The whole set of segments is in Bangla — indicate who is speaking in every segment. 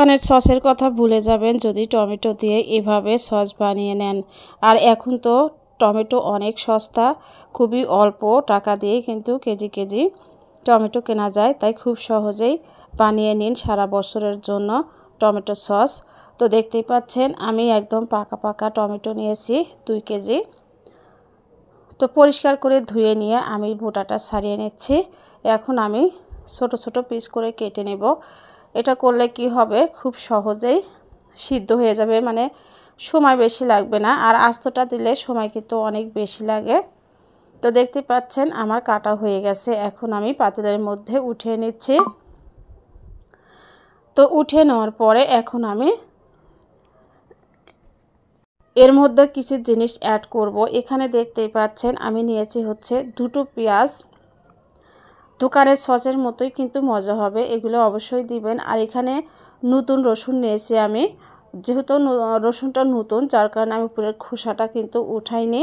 Speaker 1: দোকানের সসের কথা ভুলে যাবেন যদি টমেটো দিয়ে এভাবে সস বানিয়ে নেন। আর এখন তো টমেটো অনেক সস্তা, খুবই অল্প টাকা দিয়ে কিন্তু কেজি কেজি টমেটো কেনা যায়। তাই খুব সহজেই বানিয়ে নিন সারা বছরের জন্য টমেটো সস। তো দেখতেই পাচ্ছেন আমি একদম পাকা পাকা টমেটো নিয়েছি 2 কেজি। তো পরিষ্কার করে ধুয়ে নিয়ে আমি বোটাটা ছাড়িয়ে নিচ্ছি। এখন আমি ছোট ছোট পিস করে কেটে নেব। এটা করলে কি হবে, খুব সহজেই সিদ্ধ হয়ে যাবে, মানে সময় বেশি লাগবে না। আর আস্তটা দিলে সময় কিন্তু অনেক বেশি লাগে। তো দেখতে পাচ্ছেন আমার কাটা হয়ে গেছে। এখন আমি পাতিলের মধ্যে উঠিয়ে নিচ্ছি। তো উঠিয়ে নেওয়ার পরে এখন আমি এর মধ্যে কিছু জিনিস অ্যাড করব। এখানে দেখতেই পাচ্ছেন আমি নিয়েছি হচ্ছে 2টো পেঁয়াজ। দোকানের সসের মতোই কিন্তু মজা হবে, এগুলো অবশ্যই দিবেন। আর এখানে নতুন রসুন নিয়েছি আমি, যেহেতু রসুনটা নতুন যার কারণে আমি উপরের খোসাটা কিন্তু উঠাইনি।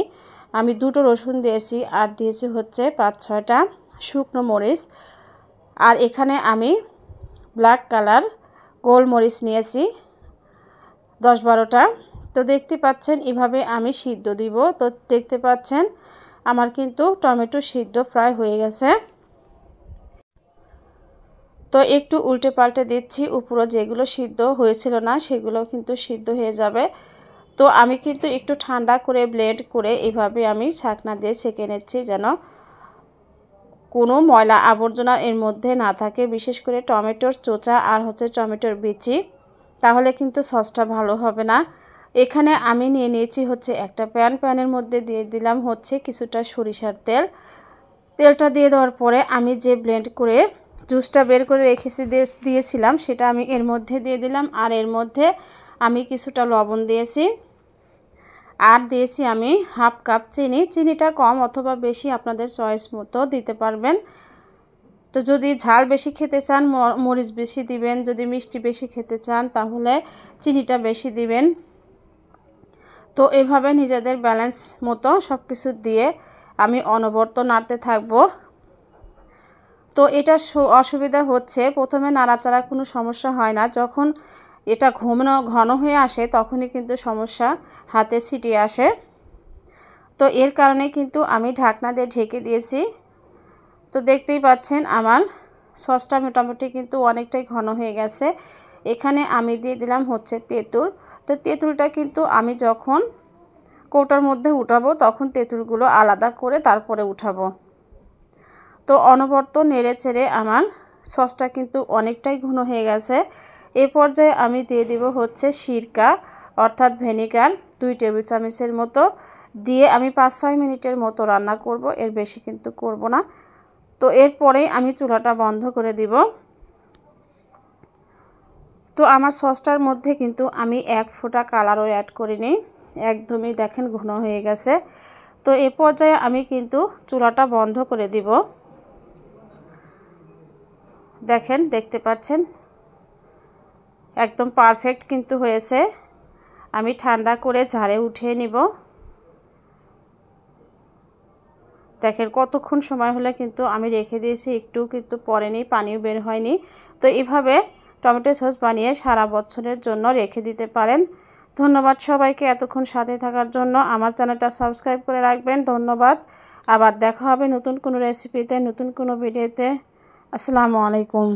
Speaker 1: আমি 2টো রসুন দিয়েছি আর দিয়েছি হচ্ছে 5-6টা শুকনো মরিচ। আর এখানে আমি ব্ল্যাক কালার গোলমরিচ নিয়েছি 10-12টা। তো দেখতে পাচ্ছেন এভাবে আমি সিদ্ধ দিব। তো দেখতে পাচ্ছেন আমার কিন্তু টমেটো সিদ্ধ ফ্রাই হয়ে গেছে। তো একটু উল্টে পাল্টে দিচ্ছি, উপরে যেগুলো সিদ্ধ হয়েছিল না সেগুলো কিন্তু সিদ্ধ হয়ে যাবে। তো আমি কিন্তু একটু ঠান্ডা করে ব্লেন্ড করে এভাবে আমি ছাঁকনা দিয়ে ছেঁকে নিচ্ছি যেন কোনো ময়লা আবর্জনা এর মধ্যে না থাকে, বিশেষ করে টমেটোর চোচা আর হচ্ছে টমেটোর বিচি, তাহলে কিন্তু সসটা ভালো হবে না। এখানে আমি নিয়ে নিয়েছি হচ্ছে একটা প্যানের মধ্যে দিয়ে দিলাম হচ্ছে কিছুটা সরিষার তেল। তেলটা দিয়ে দেওয়ার পরে আমি যে ব্লেন্ড করে জুসটা বের করে দিয়েছিলাম সেটা আমি এর মধ্যে দিয়ে দিলাম। আর এর মধ্যে আমি কিছুটা লবণ দিয়েছি আর দিয়েছি আমি 1/2 কাপ চিনি। চিনিটা কম অথবা বেশি আপনাদের চয়েস মতো দিতে পারবেন। তো যদি ঝাল বেশি খেতে চান মরিচ বেশি দিবেন, যদি মিষ্টি বেশি খেতে চান তাহলে চিনিটা বেশি দিবেন। তো এভাবে নিজেদের ব্যালেন্স মতো সব কিছু দিয়ে আমি অনবরত নাড়তে থাকবো। তো এটা অসুবিধা হচ্ছে প্রথমে নাড়াচাড়া কোনো সমস্যা হয় না, যখন এটা ঘন হয়ে আসে তখনই কিন্তু সমস্যা, হাতে ছিটিয়ে আসে। তো এর কারণে কিন্তু আমি ঢাকনা দিয়ে ঢেকে দিয়েছি। তো দেখতেই পাচ্ছেন আমার সসটা মোটামুটি কিন্তু অনেকটাই ঘন হয়ে গেছে। এখানে আমি দিয়ে দিলাম হচ্ছে তেঁতুল। তো তেঁতুলটা কিন্তু আমি যখন কৌটার মধ্যে উঠাবো তখন তেঁতুলগুলো আলাদা করে তারপরে উঠাবো। তো অনবরত নেড়ে চেড়ে আমার সসটা কিন্তু অনেকটাই ঘন হয়ে গেছে। এই পর্যায়ে আমি দিয়ে দিব হচ্ছে সিরকা অর্থাৎ ভিনেগার 2 টেবিল চামচের মতো দিয়ে আমি 5-6 মিনিটের মতো রান্না করব, এর বেশি কিন্তু করব না। তো এরপরেই আমি চুলাটা বন্ধ করে দিব। তো আমার সসটার মধ্যে কিন্তু আমি 1 ফোঁটা কালারও অ্যাড করিনি, একদমই দেখেন ঘন হয়ে গেছে। তো এই পর্যায়ে আমি কিন্তু চুলাটা বন্ধ করে দিব। দেখেন, দেখতে পাচ্ছেন একদম পারফেক্ট কিন্তু হয়েছে। আমি ঠান্ডা করে ঝাড়ে উঠিয়ে নিব। দেখেন কতক্ষণ সময় হলে কিন্তু আমি রেখে দিয়েছি, একটু কিন্তু পড়েনি, পানিও বের হয়নি। তো এইভাবে টমেটো সস বানিয়ে সারা বছরের জন্য রেখে দিতে পারেন। ধন্যবাদ সবাইকে এতক্ষণ সাথে থাকার জন্য। আমার চ্যানেলটা সাবস্ক্রাইব করে রাখবেন। ধন্যবাদ। আবার দেখা হবে নতুন কোনো রেসিপিতে, নতুন কোনো ভিডিওতে। আসসালামু আলাইকুম।